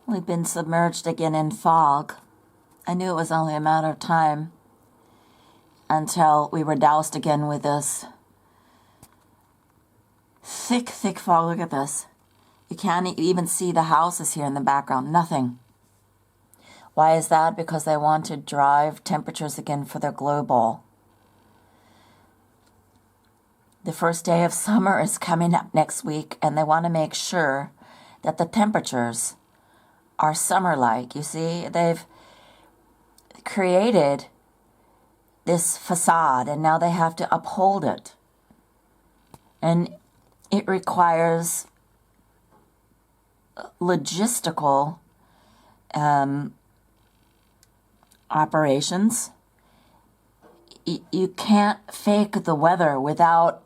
We've been submerged again in fog. I knew it was only a matter of time until we were doused again with this thick, thick fog. Look at this. You can't even see the houses here in the background. Nothing. Why is that? Because they want to drive temperatures again for their glow-baal. The first day of summer is coming up next week, and they want to make sure that the temperatures are summer-like. You see, they've created this facade, and now they have to uphold it. And it requires logistical operations. You can't fake the weather without,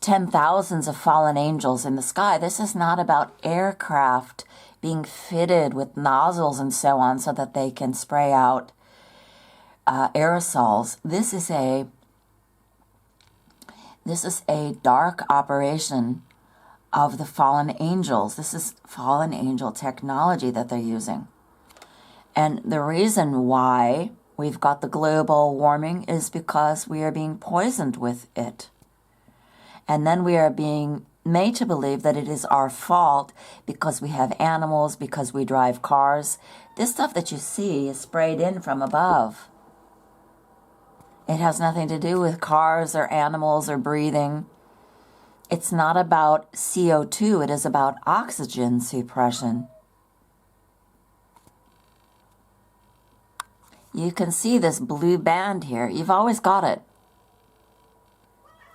10,000s of fallen angels in the sky. This is not about aircraft being fitted with nozzles and so on so that they can spray out aerosols. This is a dark operation of the fallen angels. This is fallen angel technology that they're using. And the reason why we've got the global warming is because we are being poisoned with it. And then we are being made to believe that it is our fault because we have animals, because we drive cars. This stuff that you see is sprayed in from above. It has nothing to do with cars or animals or breathing. It's not about CO2, it is about oxygen suppression. You can see this blue band here. You've always got it.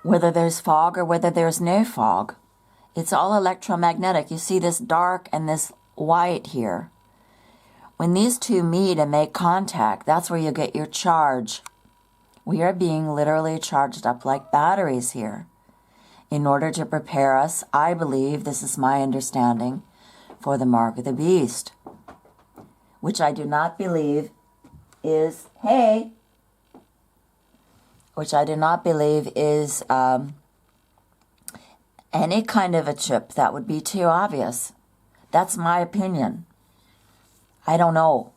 Whether there's fog or whether there's no fog. It's all electromagnetic. You see this dark and this white here. When these two meet and make contact, that's where you get your charge. We are being literally charged up like batteries here in order to prepare us, I believe, this is my understanding, for the mark of the beast, which I do not believe is, which I do not believe is any kind of a chip. That would be too obvious. That's my opinion. I don't know.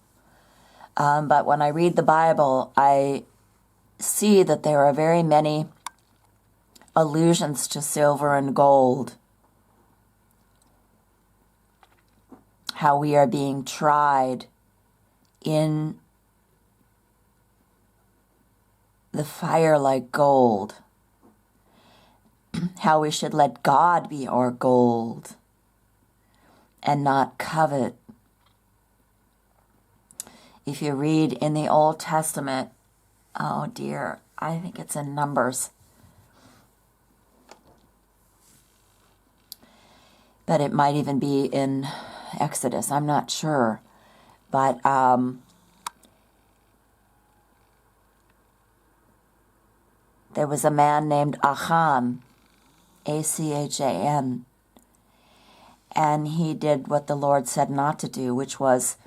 But when I read the Bible, I see that there are very many allusions to silver and gold. How we are being tried in the fire like gold. How we should let God be our gold and not covet. If you read in the Old Testament, oh dear, I think it's in Numbers. But it might even be in Exodus, I'm not sure. But there was a man named Achan, Achan, and he did what the Lord said not to do, which was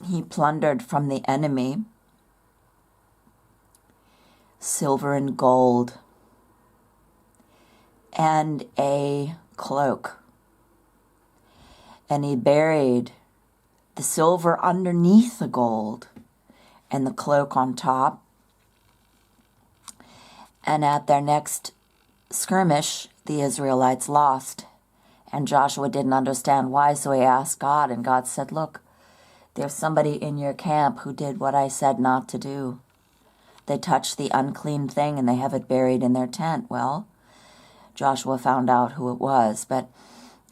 he plundered from the enemy silver and gold and a cloak. And he buried the silver underneath the gold and the cloak on top. And at their next skirmish, the Israelites lost. And Joshua didn't understand why, so he asked God, and God said, look, there's somebody in your camp who did what I said not to do. They touched the unclean thing and they have it buried in their tent. Well, Joshua found out who it was. But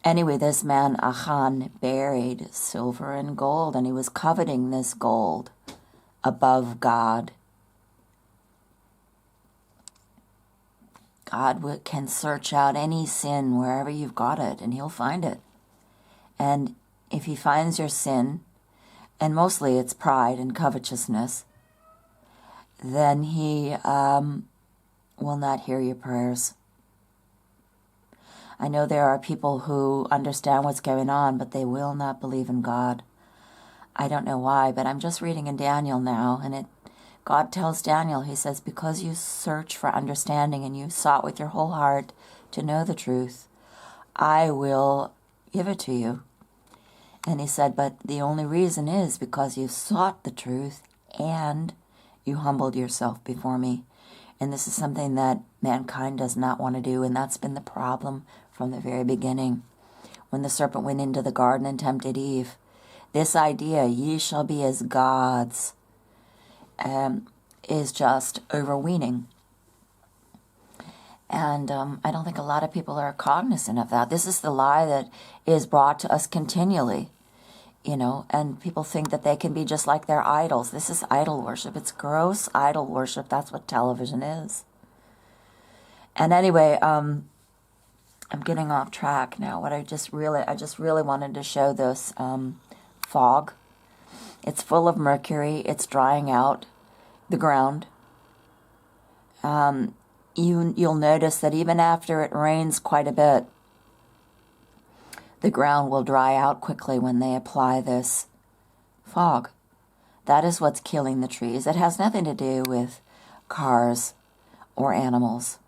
anyway, this man, Achan, buried silver and gold, and he was coveting this gold above God. God can search out any sin wherever you've got it, and he'll find it. And if he finds your sin, and mostly it's pride and covetousness, then he will not hear your prayers. I know there are people who understand what's going on, but they will not believe in God. I don't know why, but I'm just reading in Daniel now, and God tells Daniel, he says, because you search for understanding and you sought with your whole heart to know the truth, I will give it to you. And he said, but the only reason is because you sought the truth and you humbled yourself before me. And this is something that mankind does not want to do, and that's been the problem from the very beginning. When the serpent went into the garden and tempted Eve, this idea, ye shall be as gods, is just overweening. And I don't think a lot of people are cognizant of that. This is the lie that is brought to us continually, you know, and people think that they can be just like their idols. This is idol worship. It's gross idol worship. That's what television is. And anyway, I'm getting off track now. I just really wanted to show this fog. It's full of mercury. It's drying out the ground. You'll notice that even after it rains quite a bit, the ground will dry out quickly when they apply this fog. That is what's killing the trees. It has nothing to do with cars or animals.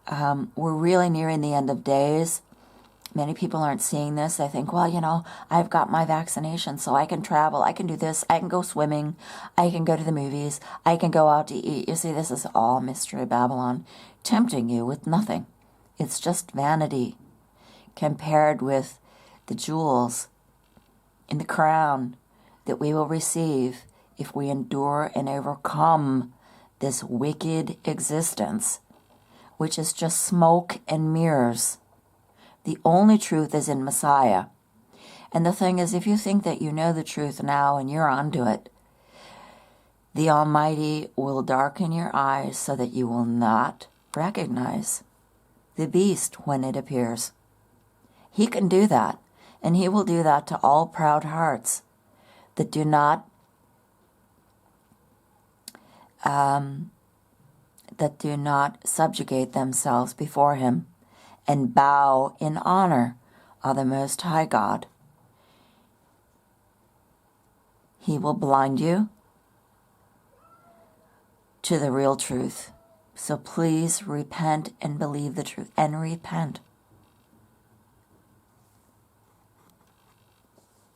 We're really nearing the end of days. Many people aren't seeing this. They think, well, you know, I've got my vaccination, so I can travel, I can do this, I can go swimming, I can go to the movies, I can go out to eat. You see, this is all Mystery Babylon, tempting you with nothing. It's just vanity compared with the jewels in the crown that we will receive if we endure and overcome this wicked existence, which is just smoke and mirrors. The only truth is in Messiah. And the thing is, if you think that you know the truth now and you're onto it, the Almighty will darken your eyes so that you will not recognize the beast when it appears. He can do that, and he will do that to all proud hearts that do not subjugate themselves before him and bow in honor of the Most High God. He will blind you to the real truth. So please repent and believe the truth. And repent.